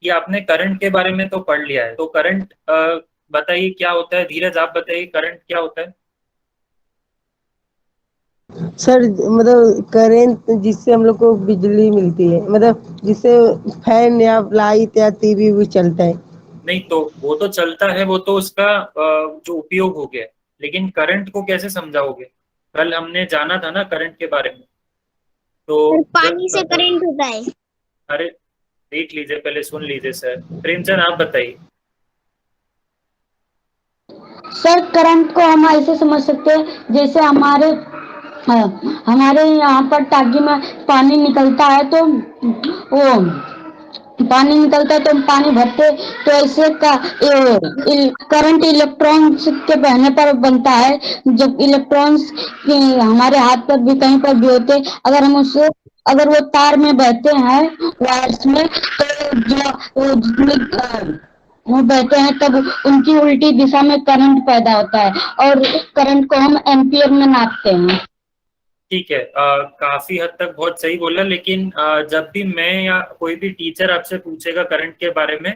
ये आपने करंट के बारे में तो पढ़ लिया है, तो करंट बताइए क्या होता है। धीरज आप बताइए करंट क्या होता है। सर मतलब करंट जिससे हम लोग को बिजली मिलती है, मतलब जिससे फैन या लाइट या टीवी भी चलता है। नहीं तो वो तो चलता है, वो तो उसका जो उपयोग हो गया, लेकिन करंट को कैसे समझाओगे। कल हमने जाना था ना करंट के बारे में। तो सर जब पानी से करंट होता है। अरे देख लीजिए, पहले सुन लीजिए सर। प्रेमचंद आप बताइए। सर करंट को हम ऐसे समझ सकते हैं जैसे हमारे यहाँ पर टाकी में पानी निकलता है तो वो पानी निकलता है तो हम पानी भरते, तो ऐसे का करंट इलेक्ट्रॉन्स के बहने पर बनता है। जब इलेक्ट्रॉन्स हमारे हाथ पर भी कहीं पर भी होते, अगर हम उससे अगर वो तार में बहते हैं वायर्स में, तो जो वो जितने वो बहते हैं तब उनकी उल्टी दिशा में करंट पैदा होता है, और करंट को हम एम्पियर में नापते हैं। ठीक है, काफी हद तक बहुत सही बोला, लेकिन जब भी मैं या कोई भी टीचर आपसे पूछेगा करंट के बारे में,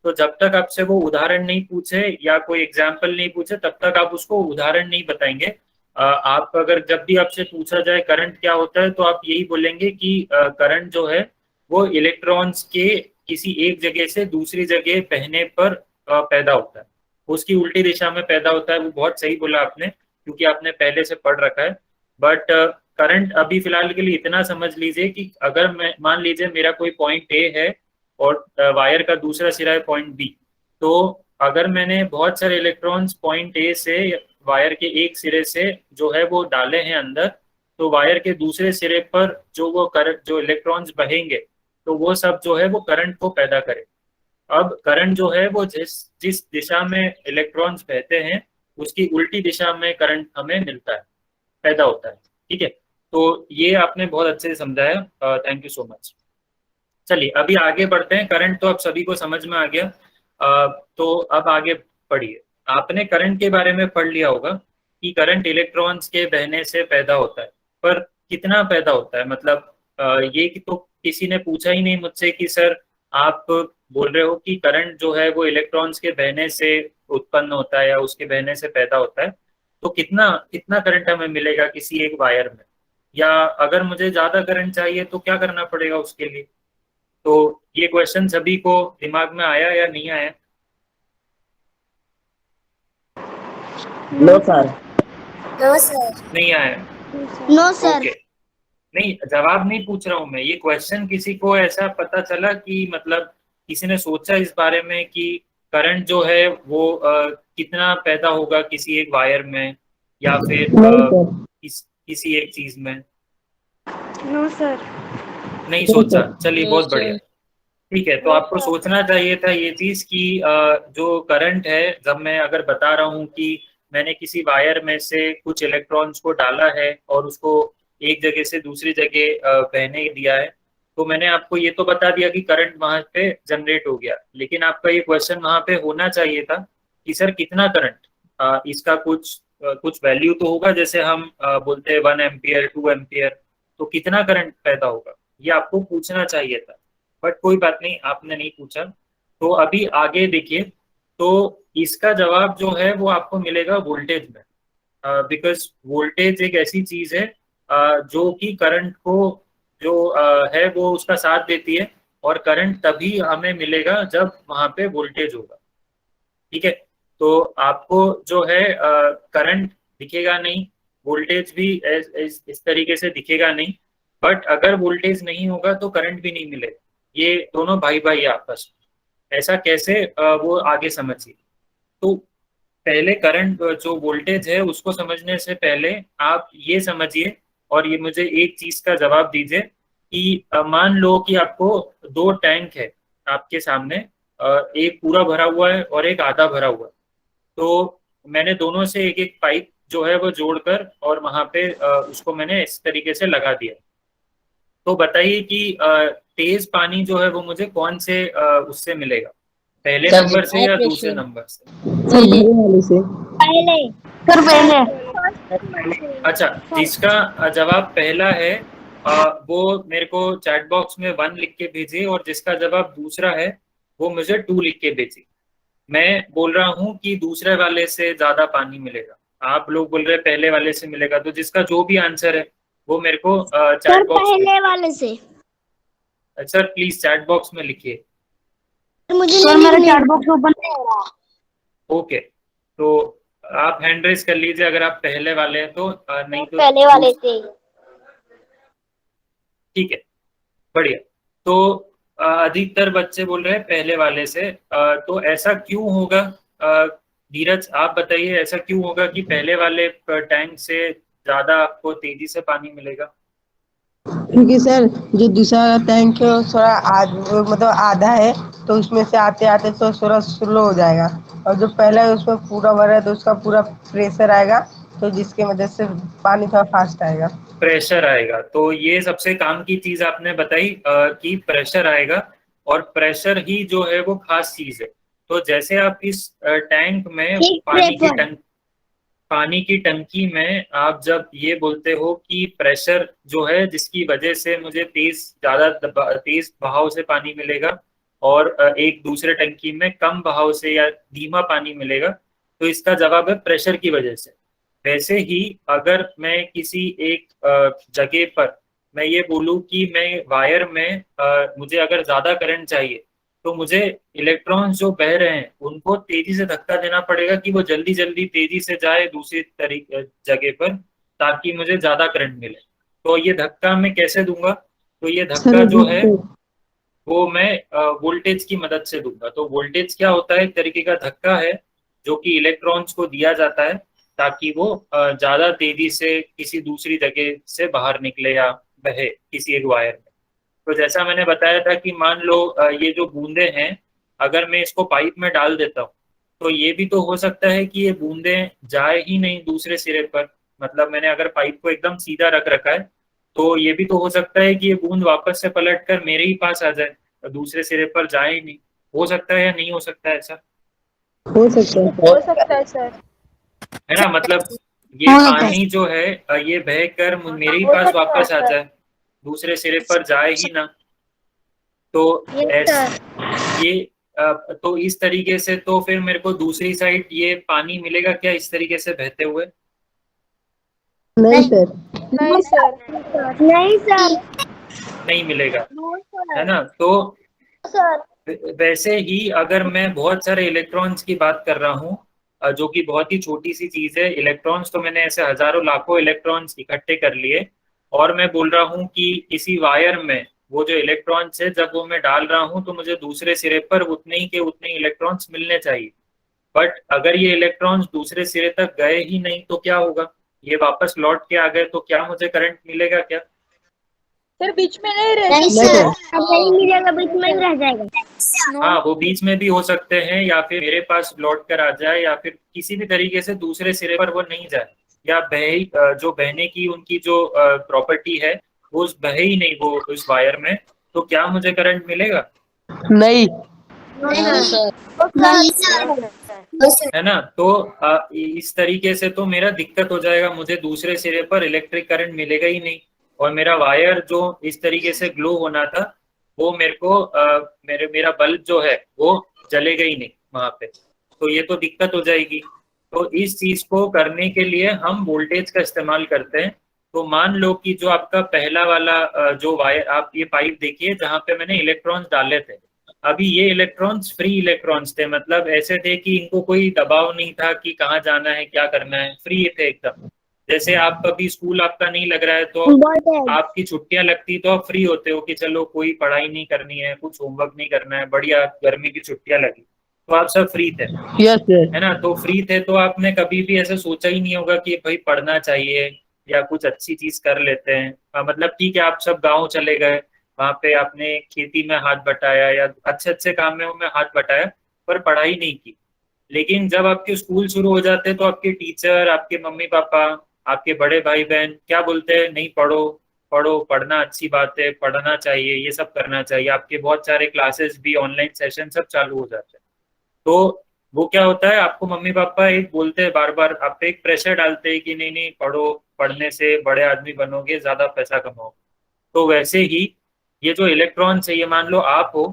तो जब तक आपसे वो उदाहरण नहीं पूछे या कोई एग्जाम्पल नहीं पूछे तब तक आप उसको उदाहरण नहीं बताएंगे। आप अगर जब भी आपसे पूछा जाए करंट क्या होता है, तो आप यही बोलेंगे कि करंट जो है वो इलेक्ट्रॉन्स के किसी एक जगह से दूसरी जगह बहने पर पैदा होता है, उसकी उल्टी दिशा में पैदा होता है। वो बहुत सही बोला आपने, क्योंकि आपने पहले से पढ़ रखा है। बट करंट अभी फिलहाल के लिए इतना समझ लीजिए कि अगर मैं मान लीजिए मेरा कोई पॉइंट ए है और वायर का दूसरा सिरा है पॉइंट बी, तो अगर मैंने बहुत सारे इलेक्ट्रॉन्स पॉइंट ए से वायर के एक सिरे से जो है वो डाले हैं अंदर, तो वायर के दूसरे सिरे पर जो वो करंट जो इलेक्ट्रॉन्स बहेंगे, तो वो सब जो है वो करंट को पैदा करे। अब करंट जो है वो जिस जिस दिशा में इलेक्ट्रॉन्स बहते हैं उसकी उल्टी दिशा में करंट हमें मिलता है, पैदा होता है। ठीक है, तो ये आपने बहुत अच्छे से समझाया, थैंक यू सो मच। चलिए अभी आगे बढ़ते हैं। करंट तो अब सभी को समझ में आ गया। तो अब आगे पढ़िए। आपने करंट के बारे में पढ़ लिया होगा कि करंट इलेक्ट्रॉन्स के बहने से पैदा होता है, पर कितना पैदा होता है, मतलब ये कि तो किसी ने पूछा ही नहीं मुझसे कि सर आप बोल रहे हो कि करंट जो है वो इलेक्ट्रॉन्स के बहने से उत्पन्न होता है या उसके बहने से पैदा होता है, तो कितना कितना करंट हमें मिलेगा किसी एक वायर में, या अगर मुझे ज्यादा करंट चाहिए तो क्या करना पड़ेगा उसके लिए। तो ये क्वेश्चन सभी को दिमाग में आया या नहीं आया। No sir. No sir. नहीं आया। No sir. ओके, नहीं जवाब नहीं पूछ रहा हूं मैं, ये क्वेश्चन किसी को ऐसा पता चला कि मतलब किसी ने सोचा इस बारे में कि करंट जो है वो कितना पैदा होगा किसी एक वायर में या फिर नहीं सर। किसी एक चीज में। No sir. नहीं नहीं सोचा, सर। चलिए नो बहुत बढ़िया। सर। ठीक है, तो नो आपको सर। सोचना चाहिए था ये चीज कि जो करंट है, जब मैं अगर बता रहा हूँ कि मैंने किसी वायर में से कुछ इलेक्ट्रॉन्स को डाला है और उसको एक जगह से दूसरी जगह बहने दिया है, तो मैंने आपको ये तो बता दिया कि करंट वहां पे जनरेट हो गया, लेकिन आपका ये क्वेश्चन वहां पे होना चाहिए था कि सर कितना करंट, इसका कुछ वैल्यू तो होगा, जैसे हम बोलते हैं 1 एम्पियर 2 एम्पियर, तो कितना करंट पैदा होगा ये आपको पूछना चाहिए था। बट कोई बात नहीं, आपने नहीं पूछा। तो अभी आगे देखिए, तो इसका जवाब जो है वो आपको मिलेगा वोल्टेज में, बिकॉज वोल्टेज एक ऐसी चीज है जो कि करंट को जो है वो उसका साथ देती है, और करंट तभी हमें मिलेगा जब वहां पे वोल्टेज होगा। ठीक है, तो आपको जो है करंट दिखेगा नहीं, वोल्टेज भी इस तरीके से दिखेगा नहीं, बट अगर वोल्टेज नहीं होगा तो करंट भी नहीं मिलेगा। ये दोनों भाई भाई है आपस में। ऐसा कैसे, वो आगे समझिए। तो पहले करंट जो वोल्टेज है उसको समझने से पहले आप ये समझिए, और ये मुझे एक चीज का जवाब दीजिए कि मान लो कि आपको दो टैंक है आपके सामने, एक पूरा भरा हुआ है और एक आधा भरा हुआ है। तो मैंने दोनों से एक एक पाइप जो है वो जोड़कर और वहां पे उसको मैंने इस तरीके से लगा दिया। तो बताइए कि तेज पानी जो है वो मुझे कौन से उससे मिलेगा, पहले सर नंबर से हाई या दूसरे प्रेशर। नंबर से। सर भरे वाले से। पहले। सर पहले। अच्छा, जिसका जवाब पहला है वो मेरे को चैट बॉक्स में 1 लिख के भेजिए, और जिसका जवाब दूसरा है वो मुझे 2 लिख के भेजी। मैं बोल रहा हूँ कि दूसरे वाले से ज्यादा पानी मिलेगा, आप लोग बोल रहे हैं पहले वाले से मिलेगा, तो जिसका जो भी आंसर है वो मेरे को सर चैट बॉक्स में, पहले वाले से। सर प्लीज चैट बॉक्स में लिखिए। मुझे सर नहीं मेरा लिखने। चैट बॉक्स ओपन नहीं हो रहा। ओके, तो आप हैंड रेज कर लीजिए अगर आप पहले वाले हैं तो, नहीं तो पहले वाले से। ठीक है, बढ़िया। तो अधिकतर बच्चे बोल रहे हैं पहले वाले से, तो ऐसा क्यों होगा? धीरज आप बताइए, ऐसा क्यों होगा कि पहले वाले टैंक से ज्यादा आपको तेजी से पानी मिलेगा? क्योंकि सर जो दूसरा टैंक है वो थोड़ा मतलब आधा है, तो उसमें से आते आते तो थोड़ा स्लो हो जाएगा, और जो पहला है उसमें पूरा भरा है तो उसका पूरा प्रेशर आएगा, तो जिसके वजह से पानी थोड़ा फास्ट आएगा। प्रेशर आएगा, तो ये सबसे काम की चीज आपने बताई कि प्रेशर आएगा, और प्रेशर ही जो है वो खास चीज है। तो जैसे आप इस टैंक में एक प्रेशर। पानी की टंकी में आप जब ये बोलते हो कि प्रेशर जो है जिसकी वजह से मुझे तेज बहाव से पानी मिलेगा, और एक दूसरे टंकी में कम बहाव से या धीमा पानी मिलेगा, तो इसका जवाब है प्रेशर की वजह से। वैसे ही अगर मैं किसी एक जगह पर मैं ये बोलूं कि मैं वायर में मुझे अगर ज्यादा करंट चाहिए, तो मुझे इलेक्ट्रॉन्स जो बह रहे हैं उनको तेजी से धक्का देना पड़ेगा कि वो जल्दी जल्दी तेजी से जाए दूसरी तरीके जगह पर, ताकि मुझे ज्यादा करंट मिले। तो ये धक्का मैं कैसे दूंगा? तो ये धक्का जो है वो मैं वोल्टेज की मदद से दूंगा। तो वोल्टेज क्या होता है? एक तरीके का धक्का है जो कि इलेक्ट्रॉन्स को दिया जाता है ताकि वो ज्यादा तेजी से किसी दूसरी जगह से बाहर निकले या बहे किसी एक वायर में। तो जैसा मैंने बताया था कि मान लो ये जो बूंदे हैं, अगर मैं इसको पाइप में डाल देता हूँ, तो ये भी तो हो सकता है कि ये बूंदे जाए ही नहीं दूसरे सिरे पर। मतलब मैंने अगर पाइप को एकदम सीधा रख रखा है, तो ये भी तो हो सकता है कि ये बूंद वापस से पलट कर मेरे ही पास आ जाए, दूसरे सिरे पर जाए ही नहीं। हो सकता है या नहीं हो सकता है ऐसा? हो सकता है सर। है ना, मतलब ये हाँ, पानी जो है ये बह कर मेरे ही पास वापस आ जाए, दूसरे सिरे पर जाए ही ना। तो ये तो इस तरीके से तो फिर मेरे को दूसरी साइड ये पानी मिलेगा क्या इस तरीके से बहते हुए? नहीं सर। नहीं सर। नहीं सर। नहीं मिलेगा, है ना। तो वैसे ही अगर मैं बहुत सारे इलेक्ट्रॉन्स की बात कर रहा हूँ, जो कि बहुत ही छोटी सी चीज है, इलेक्ट्रॉन्स तो मैंने ऐसे हजारों लाखों इलेक्ट्रॉन्स इकट्ठे कर लिए, और मैं बोल रहा हूँ कि किसी वायर में वो जो इलेक्ट्रॉन्स है जब वो मैं डाल रहा हूँ तो मुझे दूसरे सिरे पर उतने ही के उतने इलेक्ट्रॉन्स मिलने चाहिए। बट अगर ये इलेक्ट्रॉन्स दूसरे सिरे तक गए ही नहीं तो क्या होगा? ये वापस लौट के आ गए तो क्या मुझे करंट मिलेगा क्या? सर बीच में नहीं रह नहीं सर। नहीं मिलेगा, बीच में ही रह जाएगा। हाँ, वो बीच में भी हो सकते हैं, या फिर मेरे पास लौट कर आ जाए, या फिर किसी भी तरीके से दूसरे सिरे पर वो नहीं जाए, या जो बहने की उनकी जो प्रॉपर्टी है वो बहे ही नहीं वो उस वायर में, तो क्या मुझे करंट मिलेगा? नहीं है ना। तो इस तरीके से तो मेरा दिक्कत हो जाएगा, मुझे दूसरे सिरे पर इलेक्ट्रिक करंट मिलेगा ही नहीं, और मेरा वायर जो इस तरीके से ग्लो होना था वो मेरे को मेरा बल्ब जो है वो जलेगा ही नहीं वहां पे, तो ये तो दिक्कत हो जाएगी। तो इस चीज को करने के लिए हम वोल्टेज का इस्तेमाल करते हैं। तो मान लो कि जो आपका पहला वाला जो वायर, आप ये पाइप देखिए जहां पे मैंने इलेक्ट्रॉन्स डाले थे, अभी ये इलेक्ट्रॉन्स फ्री इलेक्ट्रॉन्स थे, मतलब ऐसे थे कि इनको कोई दबाव नहीं था कि कहाँ जाना है क्या करना है, फ्री थे एकदम। जैसे आप कभी स्कूल आपका नहीं लग रहा है तो आपकी छुट्टियां लगती तो आप फ्री होते हो कि चलो कोई पढ़ाई नहीं करनी है, कुछ होमवर्क नहीं करना है, बढ़िया गर्मी की छुट्टियां लगी, तो आप सब फ्री थे, यस सर। है ना। तो फ्री थे तो आपने कभी भी ऐसा सोचा ही नहीं होगा कि भाई पढ़ना चाहिए या कुछ अच्छी चीज कर लेते हैं। मतलब ठीक है, आप सब गाँव चले गए, वहां पे आपने खेती में हाथ बटाया या अच्छे अच्छे कामों में हाथ बटाया, पर पढ़ाई नहीं की। लेकिन जब आपके स्कूल शुरू हो जाते हैं तो आपके टीचर, आपके मम्मी पापा, आपके बड़े भाई बहन क्या बोलते हैं? नहीं, पढ़ो पढ़ो, पढ़ना अच्छी बात है, पढ़ना चाहिए, ये सब करना चाहिए। आपके बहुत सारे क्लासेस भी, ऑनलाइन सेशन सब चालू हो जाते हैं। तो वो क्या होता है, आपको मम्मी पापा एक बोलते हैं बार बार, आप पे एक प्रेशर डालते हैं कि नहीं नहीं पढ़ो, पढ़ने से बड़े आदमी बनोगे, ज्यादा पैसा कमाओगे। तो वैसे ही ये जो इलेक्ट्रॉन्स है, ये मान लो आप हो,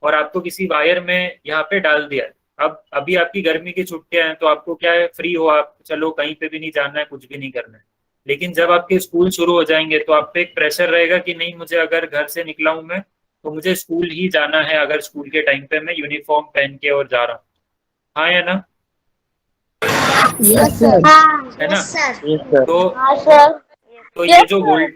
और आपको किसी वायर में यहाँ पे डाल दिया है। अब अभी आपकी गर्मी की छुट्टियां हैं तो आपको क्या है, फ्री हो आप, चलो कहीं पे भी नहीं जाना है, कुछ भी नहीं करना है। लेकिन जब आपके स्कूल शुरू हो जाएंगे तो आप पे एक प्रेशर रहेगा कि नहीं, मुझे अगर घर से निकला हूं मैं तो मुझे स्कूल ही जाना है, अगर स्कूल के टाइम पे मैं यूनिफॉर्म पहन के और जा रहा हूँ। हाँ या ना? Yes sir. है ना? सर। तो हाँ सर। तो ये जो वोल्ट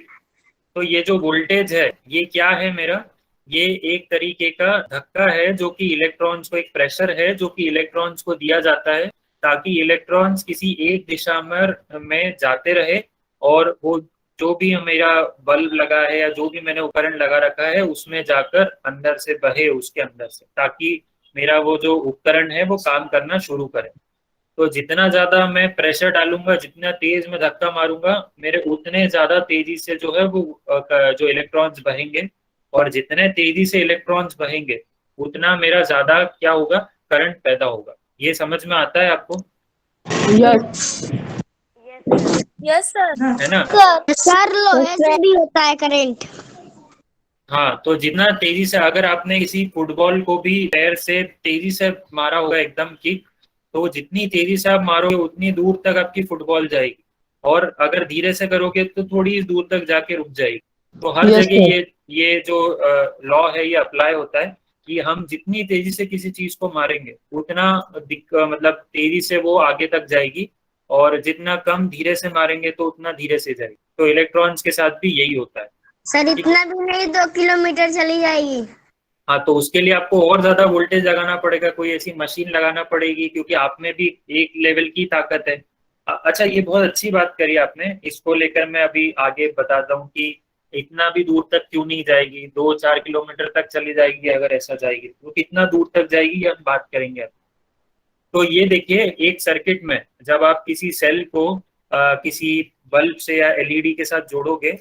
तो ये जो वोल्टेज है ये क्या है मेरा, ये एक तरीके का धक्का है जो कि इलेक्ट्रॉन्स को, एक प्रेशर है जो कि इलेक्ट्रॉन्स को दिया जाता है ताकि इलेक्ट्रॉन्स किसी एक दिशा में जाते रहे, और वो जो भी मेरा बल्ब लगा है या जो भी मैंने उपकरण लगा रखा है उसमें जाकर अंदर से बहे, उसके अंदर से, ताकि मेरा वो जो उपकरण है वो काम करना शुरू करे। तो जितना ज्यादा मैं प्रेशर डालूंगा, जितना तेज मैं धक्का मारूंगा, मेरे उतने ज्यादा तेजी से जो है वो जो इलेक्ट्रॉन्स बहेंगे, और जितने तेजी से इलेक्ट्रॉन्स बहेंगे उतना मेरा ज्यादा क्या होगा, करंट पैदा होगा। ये समझ में आता है आपको? Yes yes sir. है ना? सर लोहे से भी होता है करंट। हाँ, तो जितना तेजी से, अगर आपने किसी फुटबॉल को भी पैर से तेजी से मारा होगा एकदम किक, तो जितनी तेजी से आप मारोगे उतनी दूर तक आपकी फुटबॉल जाएगी, और अगर धीरे से करोगे तो थोड़ी दूर तक जाके रुक जाएगी। तो हर Yes, जगह sir. ये जो लॉ है ये अप्लाई होता है कि हम जितनी तेजी से किसी चीज को मारेंगे उतना मतलब तेजी से वो आगे तक जाएगी, और जितना कम धीरे से मारेंगे तो उतना धीरे से जाएगी। तो इलेक्ट्रॉन्स के साथ भी यही होता है। सर इतना भी नहीं, 2 किलोमीटर चली जाएगी। हाँ, तो उसके लिए आपको और ज्यादा वोल्टेज लगाना पड़ेगा, कोई ऐसी मशीन लगाना पड़ेगी, क्योंकि आप में भी एक लेवल की ताकत है। अच्छा, ये बहुत अच्छी बात करी आपने, इसको लेकर मैं अभी आगे बताता हूँ कि इतना भी दूर तक क्यों नहीं जाएगी, 2-4 किलोमीटर तक चली जाएगी, अगर ऐसा जाएगी तो कितना दूर तक जाएगी ये हम बात करेंगे। तो ये देखिए, एक सर्किट में जब आप किसी सेल को किसी बल्ब से या एलईडी के साथ जोड़ोगे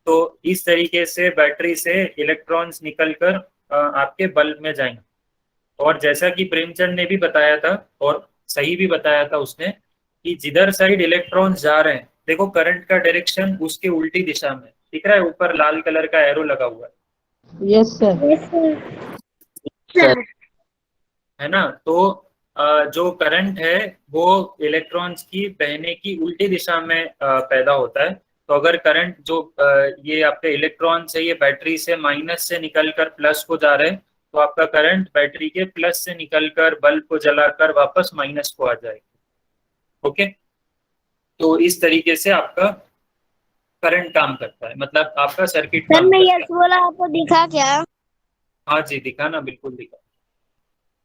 तो इस तरीके से बैटरी से इलेक्ट्रॉन्स निकलकर आपके बल्ब में जाएंगे। और जैसा कि प्रेमचंद ने भी बताया था, और सही भी बताया था उसने, कि जिधर साइड इलेक्ट्रॉन्स जा रहे हैं, देखो करंट का डायरेक्शन उसके उल्टी दिशा में दिख रहा है, ऊपर लाल कलर का एरो लगा हुआ है। Yes sir. है ना? तो जो करंट है वो इलेक्ट्रॉन्स की बहने की उल्टी दिशा में पैदा होता है। तो अगर करंट जो ये आपके इलेक्ट्रॉन्स है ये बैटरी से माइनस से निकलकर प्लस को जा रहे हैं, तो आपका करंट बैटरी के प्लस से निकलकर बल्ब को जलाकर वापस माइनस को आ जाएगा। ओके, तो इस तरीके से आपका करंट काम करता है, मतलब आपका सर्किट सर काम मैं करता है। यस बोला, आपको दिखा क्या? हाँ जी, दिखा ना, बिल्कुल दिखा।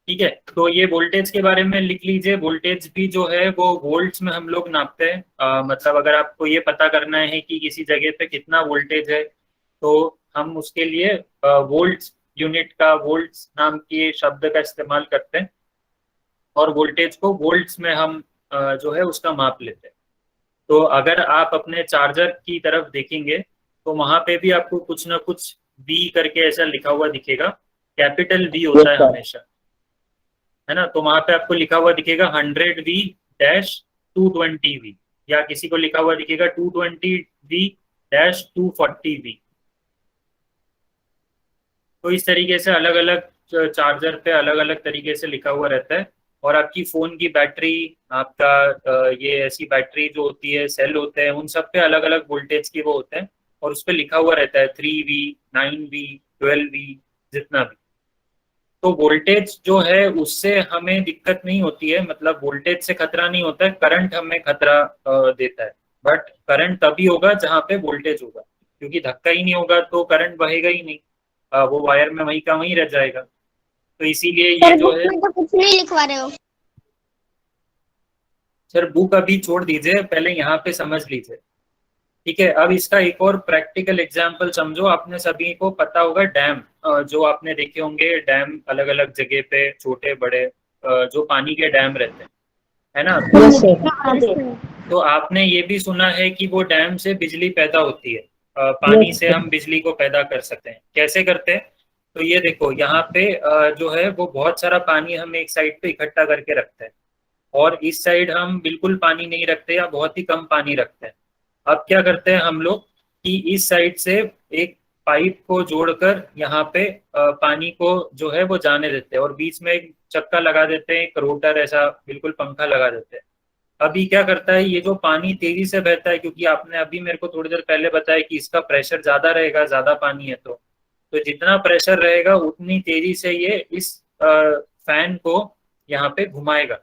ठीक है, तो ये वोल्टेज के बारे में लिख लीजिए। वोल्टेज भी जो है वो वोल्ट्स में हम लोग नापते हैं। मतलब अगर आपको ये पता करना है कि किसी जगह पे कितना वोल्टेज है तो हम उसके लिए वोल्ट्स यूनिट का, वोल्ट्स नाम के शब्द का इस्तेमाल करते हैं, और वोल्टेज को वोल्ट्स में हम जो है उसका माप लेते हैं। तो अगर आप अपने चार्जर की तरफ देखेंगे तो वहां पे भी आपको कुछ ना कुछ V करके ऐसा लिखा हुआ दिखेगा, कैपिटल V होता है हमेशा, है ना? तो वहां पे आपको लिखा हुआ दिखेगा 100V-220V, या किसी को लिखा हुआ दिखेगा 220V-240V। तो इस तरीके से अलग अलग चार्जर पे अलग अलग तरीके से लिखा हुआ रहता है। और आपकी फोन की बैटरी, आपका ये ऐसी बैटरी जो होती है, सेल होते हैं, उन सब पे अलग अलग वोल्टेज की वो होते हैं, और उस पर लिखा हुआ रहता है 3V, 9V, 12V, जितना भी। तो वोल्टेज जो है उससे हमें दिक्कत नहीं होती है, मतलब वोल्टेज से खतरा नहीं होता है, करंट हमें खतरा देता है। बट करंट तभी होगा जहाँ पे वोल्टेज होगा, क्योंकि धक्का ही नहीं होगा तो करंट बहेगा ही नहीं, वो वायर में वहीं का वहीं रह जाएगा। तो इसीलिए ये सर जो बुक है, में तो कुछ नहीं लिखवा रहे हो। सर बुक अभी छोड़ दीजिए, पहले यहाँ पे समझ लीजिए। ठीक है, अब इसका एक और प्रैक्टिकल एग्जांपल समझो। आपने सभी को पता होगा डैम, जो आपने देखे होंगे डैम अलग अलग जगह पे, छोटे बड़े जो पानी के डैम रहते हैं, है ना? Yes sir. तो आपने ये भी सुना है कि वो डैम से बिजली पैदा होती है, पानी से हम बिजली को पैदा कर सकते हैं। कैसे करते हैं? तो ये देखो, यहाँ पे जो है वो बहुत सारा पानी हम एक साइड पे इकट्ठा करके रखते हैं, और इस साइड हम बिल्कुल पानी नहीं रखते या बहुत ही कम पानी रखते हैं। अब क्या करते हैं हम लोग कि इस साइड से एक पाइप को जोड़कर यहाँ पे पानी को जो है वो जाने देते हैं और बीच में एक चक्का लगा देते हैं, एक रोटर ऐसा बिल्कुल पंखा लगा देते हैं। अभी क्या करता है, ये जो पानी तेजी से बहता है, क्योंकि आपने अभी मेरे को थोड़ी देर पहले बताया कि इसका प्रेशर ज्यादा रहेगा, ज्यादा पानी है, तो जितना प्रेशर रहेगा उतनी तेजी से ये इस फैन को यहाँ पे घुमाएगा।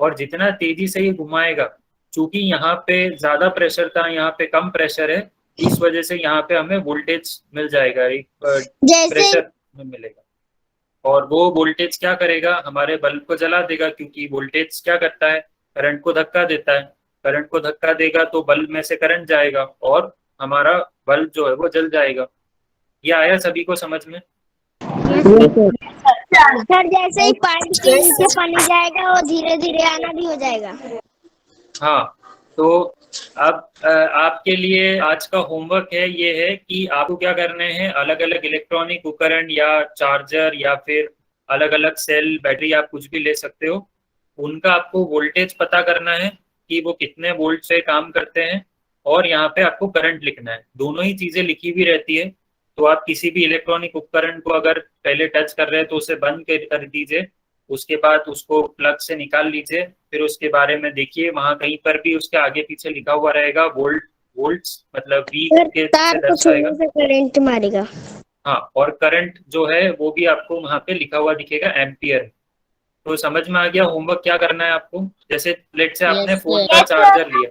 और जितना तेजी से ये घुमाएगा, चूंकि यहाँ पे ज्यादा प्रेशर था, यहाँ पे कम प्रेशर है, इस वजह से यहाँ पे हमें वोल्टेज मिल जाएगा, एक प्रेशर में मिलेगा। और वो वोल्टेज क्या करेगा, हमारे बल्ब को जला देगा, क्योंकि वोल्टेज क्या करता है, करंट को धक्का देता है। करंट को धक्का देगा तो बल्ब में से करंट जाएगा और हमारा बल्ब जो है वो जल जाएगा। ये आया सभी को समझ में? सर जैसे ही पाइप के नीचे पानी जाएगा वो धीरे धीरे आना भी हो जाएगा। हाँ, तो अब आपके लिए आज का होमवर्क है, ये है कि आपको क्या करने हैं, अलग अलग इलेक्ट्रॉनिक उपकरण या चार्जर या फिर अलग अलग सेल, बैटरी, आप कुछ भी ले सकते हो, उनका आपको वोल्टेज पता करना है कि वो कितने वोल्ट से काम करते हैं, और यहाँ पे आपको करंट लिखना है। दोनों ही चीजें लिखी भी रहती है, तो आप किसी भी इलेक्ट्रॉनिक उपकरण को अगर पहले टच कर रहे हैं तो उसे बंद कर दीजिए, उसके बाद उसको प्लग से निकाल लीजिए, फिर उसके बारे में देखिए, वहां कहीं पर भी उसके आगे पीछे लिखा हुआ रहेगा वोल्ट्स, मतलब वी के तार को छूने से करंट मारेगा। हाँ, और करंट जो है वो भी आपको वहां पे लिखा हुआ दिखेगा, एम्पियर। तो समझ में आ गया होमवर्क क्या करना है आपको? जैसे लेट से आपने फोन का चार्जर लिया,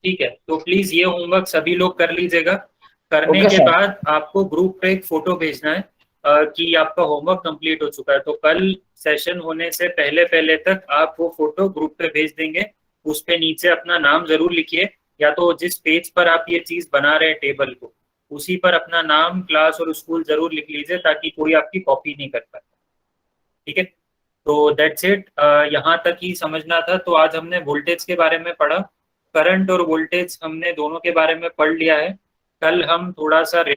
ठीक है, तो प्लीज ये होमवर्क सभी लोग कर लीजिएगा। करने के बाद आपको ग्रुप पे एक फोटो भेजना है कि आपका होमवर्क कंप्लीट हो चुका है। तो कल सेशन होने से पहले पहले तक आप वो फोटो ग्रुप पे भेज देंगे। उस पे नीचे अपना नाम जरूर लिखिए, या तो जिस पेज पर आप ये चीज बना रहे हैं टेबल को, उसी पर अपना नाम, क्लास और स्कूल जरूर लिख लीजिए, ताकि कोई आपकी कॉपी नहीं कर पाए। ठीक है, तो दैट्स इट, यहाँ तक ही समझना था। तो आज हमने वोल्टेज के बारे में पढ़ा, करंट और वोल्टेज हमने दोनों के बारे में पढ़ लिया है। कल हम थोड़ा सा